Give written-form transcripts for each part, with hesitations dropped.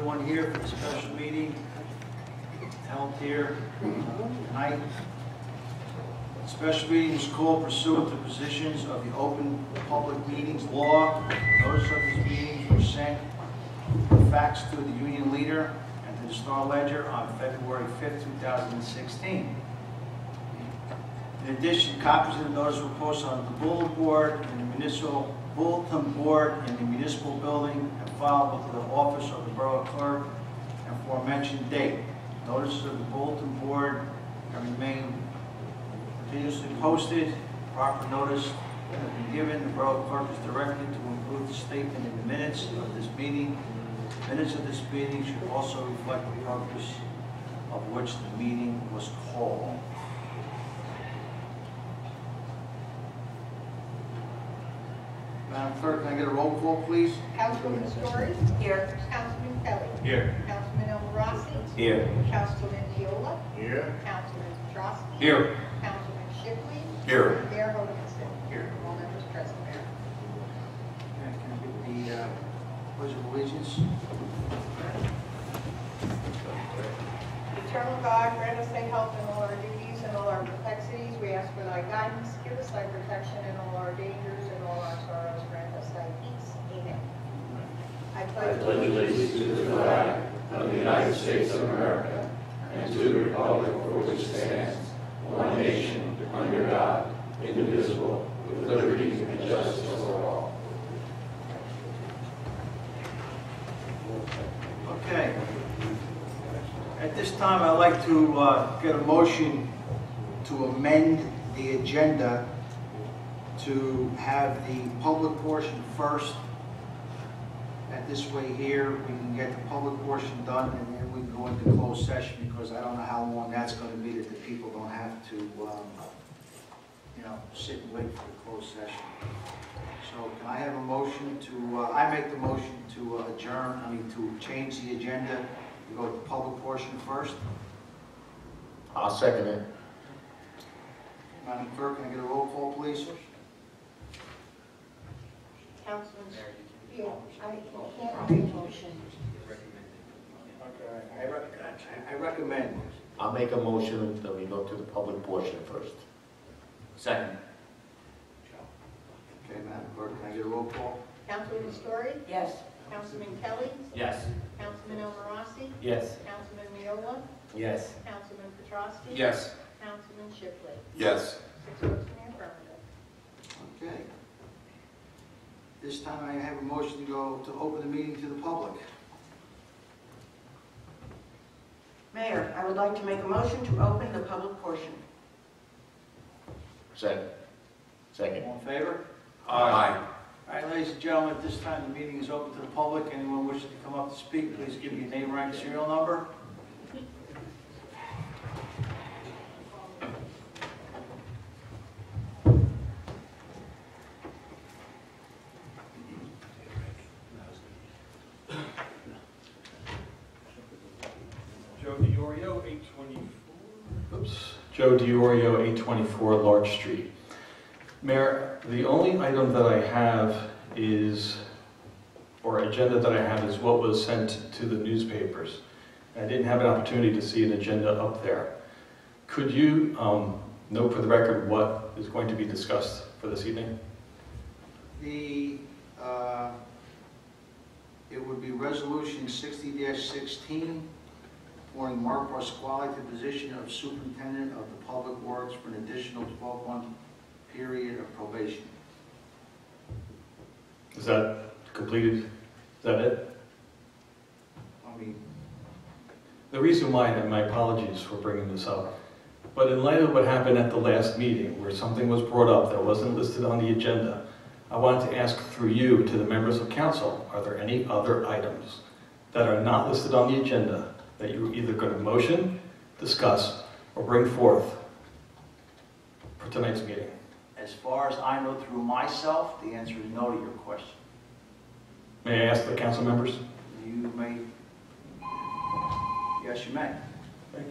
everyone here for the special meeting held here tonight. The special meeting was called pursuant to provisions of the Open Public Meetings Law. Notice of these meetings were sent with fax to the union leader and to the Star Ledger on February 5th, 2016. In addition, copies of the notice were posted on the bulletin board in the municipal building and filed with the office of the borough clerk and for a mentioned date. Notices of the bulletin board have remained continuously posted. Proper notice has been given. The borough clerk is directed to include the statement in the minutes of this meeting. Minutes of this meeting should also reflect the purpose of which the meeting was called. Madam Clerk, can I get a roll call, please? Councilwoman Story? Here. Councilman Kelly? Here. Councilman Rossi? Here. Councilman Viola? Here. Councilman Petrosky? Here. Councilman Shipley? Here. Mayor Hoganson? Here. All members present, Mayor. Okay, can I get the Pledge of Allegiance? Eternal God, grant us thy help in all our duties and all our perplexities. We ask for thy guidance. Give us thy protection in all our dangers and all our sorrows. Grant us thy peace. Amen. I I pledge pledge allegiance to the flag of the United States of America and to the republic for which it stands, one nation, under God, indivisible, with liberty and justice for all. Okay. At this time, I'd like to get a motion to amend the agenda to have the public portion first. At this way here, we can get the public portion done and then we can go into closed session because I don't know how long that's going to be that the people don't have to, sit and wait for the closed session. So can I have a motion to, I make the motion to to change the agenda. We go to the public portion first. I'll second it. Madam Clerk, can I get a roll call, please? Councilman Viola. I can't make a motion. I recommend. I'll make a motion that we go to the public portion first. Second. Okay, Madam Clerk, can I get a roll call? Councilwoman Story? Yes. Councilman Kelly? Yes. Councilman Rossi? Yes. Councilman Viola? Yes. Councilman Petrosky? Yes. Councilman Shipley? Yes. 6 votes in the affirmative. Okay. This time I have a motion to open the meeting to the public. Mayor, I would like to make a motion to open the public portion. Second. Second. All in favor? Aye. All right, ladies and gentlemen, at this time the meeting is open to the public. Anyone wishing to come up to speak, please give me your name, rank, serial number. Joe DiOrio, 824 Larch Street. Mayor, the only item that I have is, or agenda that I have is what was sent to the newspapers. I didn't have an opportunity to see an agenda up there. Could you note for the record what is going to be discussed for this evening? It would be resolution 60-16. Appointing Mark Pasquale to the position of Superintendent of the Public Works for an additional 12-month period of probation. Is that completed? Is that it? I mean, The reason why, and my apologies for bringing this up, but in light of what happened at the last meeting where something was brought up that wasn't listed on the agenda, I wanted to ask through you to the members of council, are there any other items that are not listed on the agenda that you're either going to motion, discuss, or bring forth for tonight's meeting? as far as I know through myself, the answer is no to your question. May I ask the council members? You may, yes, you may.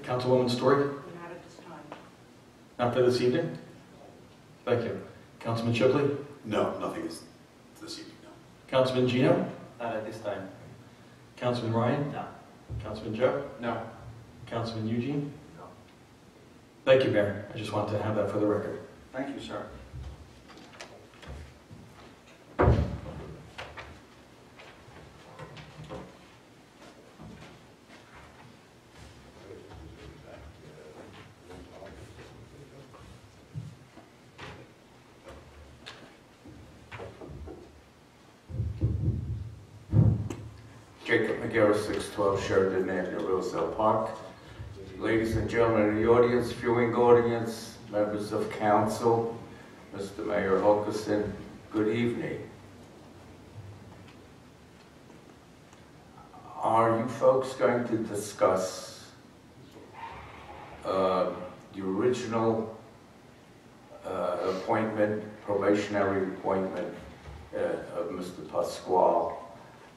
Councilwoman Story? Not at this time. Not for this evening? Thank you. Councilman Shipley? No, nothing is this evening, no. Councilman Gino? Not at this time. Councilman Ryan? No. Councilman Joe? No. Councilman Eugene? No. Thank you, Mayor. I just wanted to have that for the record. Thank you, sir. Jacob McGarrett, 612 Sheridan Avenue, Roselle Park. Ladies and gentlemen of the audience, viewing audience, members of council, Mr. Mayor Hokuson, good evening. Are you folks going to discuss the original appointment, probationary appointment of Mr. Pasquale?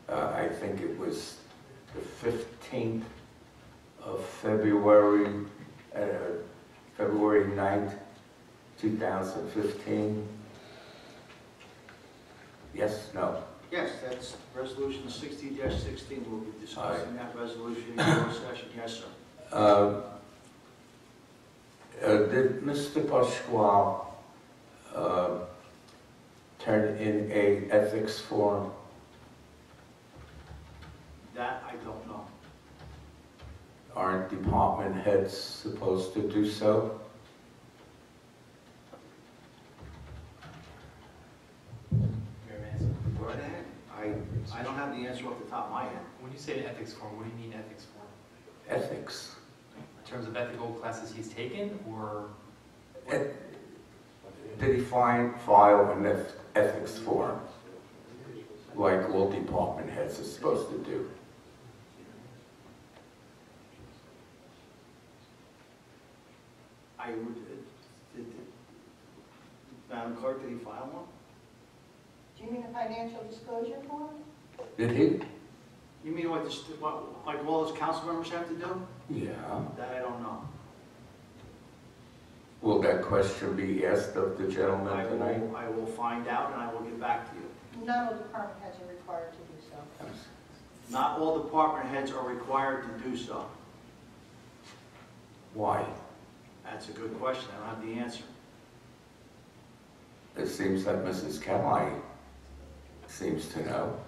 I think it was the 15th of February, February 9th, 2015. Yes, no? Yes, that's resolution 60-16. We'll be discussing that resolution in your session. Yes, sir. Did Mr. Pasquale turn in a ethics form? That I don't know. Aren't department heads supposed to do so? Go right ahead. I don't have the answer off the top of my head. When you say ethics form, what do you mean ethics form? Ethics. In terms of ethical classes he's taken, or? Did he file an ethics form like all department heads are supposed to do? I would, Madam Clerk, did he file one? Do you mean a financial disclosure form? Did he? You mean what like all those council members have to do? Yeah. That I don't know. Will that question be asked of the gentleman tonight? I will find out and I will get back to you. Not all department heads are required to do so. Not all department heads are required to do so. Why? That's a good question. I don't have the answer. It seems that Mrs. Kelly seems to know.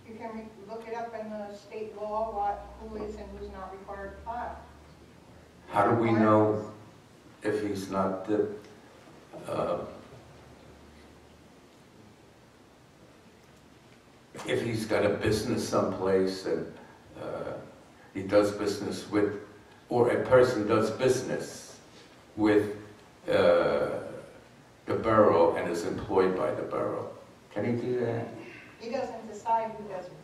You can look it up in the state law, who is and who's not required to file. How do we know if he's not the, if he's got a business someplace and he does business with, or a person does business with the borough and is employed by the borough? Can he do that? He doesn't decide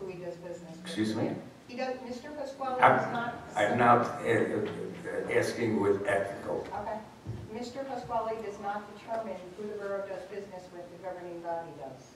who he does business with. Excuse me? He does, Mr. Pasquale does not. I'm now asking with ethical. Okay. Mr. Pasquale does not determine who the borough does business with, the governing body does.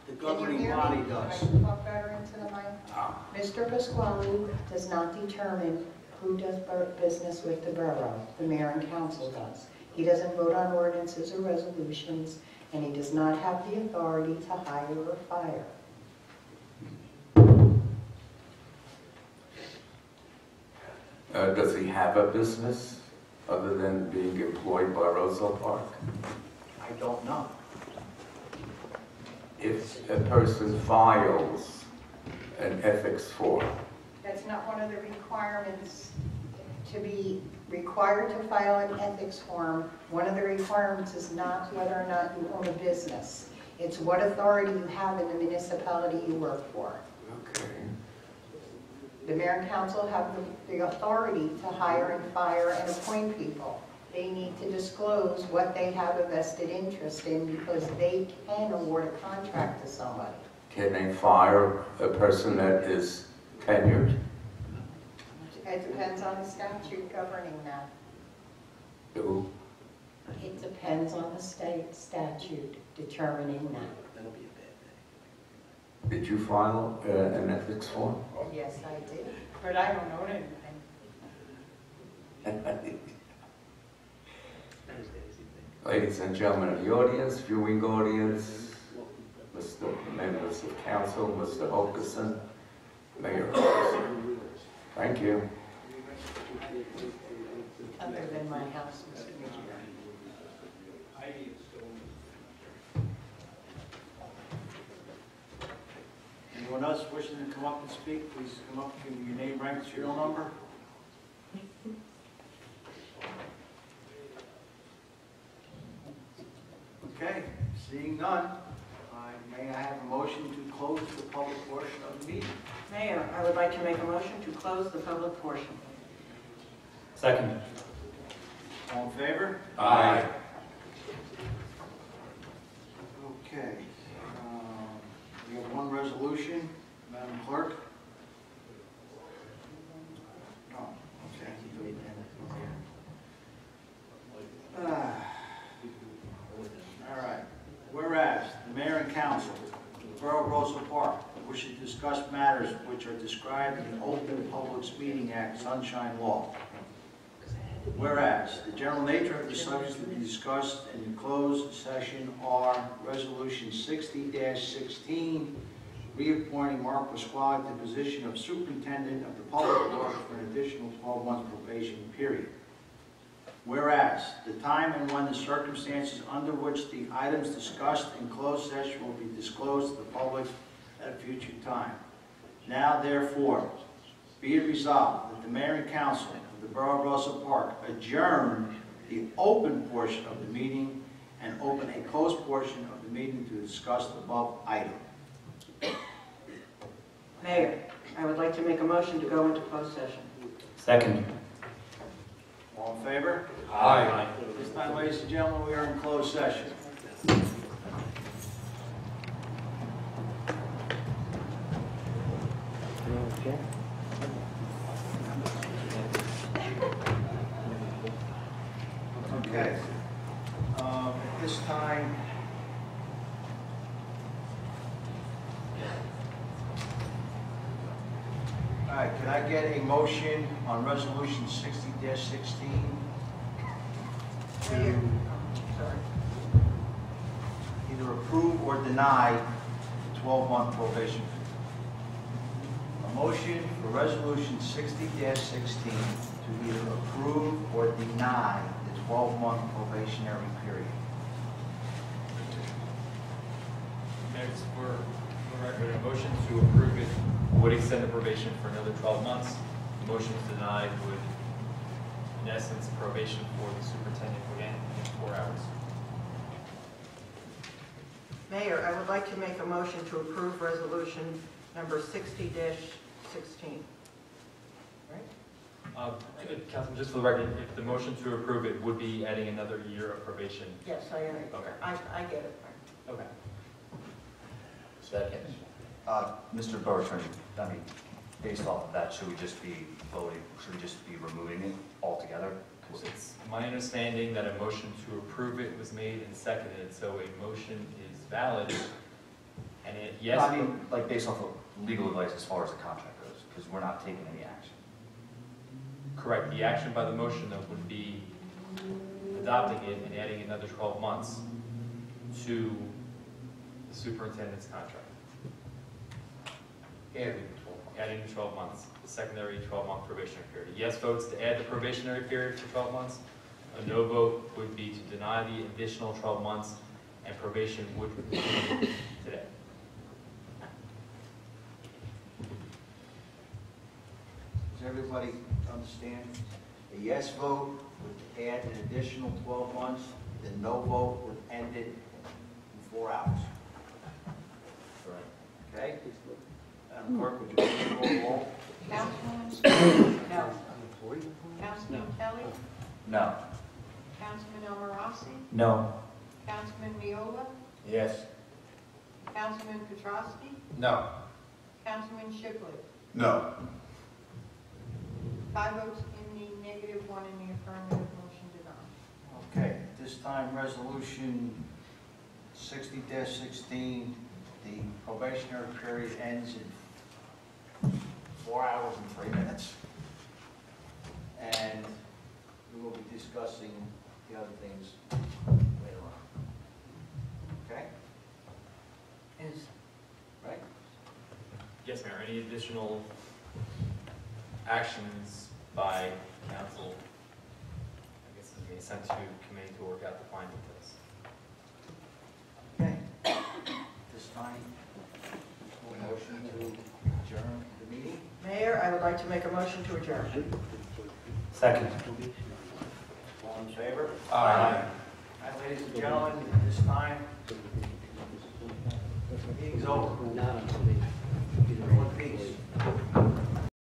The Can you governing hear body me? does. Can I talk better into the mic? Ah. Mr. Pasquale does not determine who does business with the borough. The mayor and council does. He doesn't vote on ordinances or resolutions, and he does not have the authority to hire or fire. Does he have a business other than being employed by Roselle Park? I don't know. If a person files an ethics form, That's not one of the requirements to be required to file an ethics form. One of the requirements is not whether or not you own a business. It's what authority you have in the municipality you work for. okay. The mayor and council have the authority to hire and fire and appoint people. They need to disclose what they have a vested interest in because they can award a contract to somebody. Can they fire a person that is tenured? It depends on the statute governing that. Who? It depends on the state statute determining that. That'll be a bad Did you file an ethics form? Yes, I did, but I don't own anything. Ladies and gentlemen of the audience, viewing audience, Mr. Mr. Members of Council, Mr. Hokerson, Mayor Hokerson. Thank you. Other than my house, Mr. Mayor. Anyone else wishing to come up and speak, please come up, give me your name, rank, serial number. Okay, seeing none, may I have a motion to close the public portion of the meeting? Mayor, I would like to make a motion to close the public portion. Second. All in favor? Aye. Okay, we have one resolution, Madam Clerk. No, okay. All right. Whereas the mayor and council of the Borough of Roselle Park wish to discuss matters which are described in the Open Public Meeting Act Sunshine Law. Whereas the general nature of the subjects to be discussed in the closed session are Resolution 60-16, reappointing Mark Pasquale to the position of Superintendent of the Public Works for an additional 12-month probation period. Whereas the time and when the circumstances under which the items discussed in closed session will be disclosed to the public at a future time. Now therefore, be it resolved that the mayor and council of the Borough of Roselle Park adjourn the open portion of the meeting and open a closed portion of the meeting to discuss the above item. Mayor, I would like to make a motion to go into closed session. Second. All in favor? Aye. This time, ladies and gentlemen, we are in closed session. Okay. At this time, all right, can I get a motion on Resolution 60-16 to either approve or deny the 12-month probation period? A motion for Resolution 60-16 to either approve or deny the 12-month probationary period. Mayor, for the record, a motion to approve it would extend the probation for another 12 months. The motion to deny would, in essence, probation for the superintendent would end in 4 hours. Mayor, I would like to make a motion to approve resolution number 60-16. Councilman, just for the record, if the motion to approve it would be adding another year of probation. Yes, I Okay. I get it. Okay. Second. Mr. Borough Attorney, I mean, based off of that, should we just be voting, should we just be removing it altogether? 'Cause It's my understanding that a motion to approve it was made and seconded, so a motion is valid. And it, yes. I mean, like, based off of legal advice as far as the contract goes, because we're not taking any action. Correct. The action by the motion, though, would be adopting it and adding another 12 months to the superintendent's contract. Adding 12 months, the secondary 12-month probationary period. A yes votes to add the probationary period for 12 months. A no vote would be to deny the additional 12 months, and probation would continue today. Does everybody understand? A yes vote would add an additional 12 months, the no vote would end it in 4 hours. Okay? Madam Clerk, would you please call the roll? Councilman? No. Councilman Kelly? No. Councilman El Marassi? No. Councilman Miola? Yes. Councilman Petrosky? No. Councilman Shipley? No. 5 votes in the negative, 1 in the affirmative, motion denied. Okay, at this time, Resolution 60-16, the probationary period ends in 4 hours and 3 minutes. And we will be discussing the other things later on. Okay? Is Yes, Mayor, any additional actions by council, I guess, is being sent to committee to work out the fine details? Okay. This time, a motion to adjourn the meeting. Mayor, I would like to make a motion to adjourn. Second. All in favor? Aye. All right, ladies and gentlemen, at this time, meeting's over. Everyone, peace.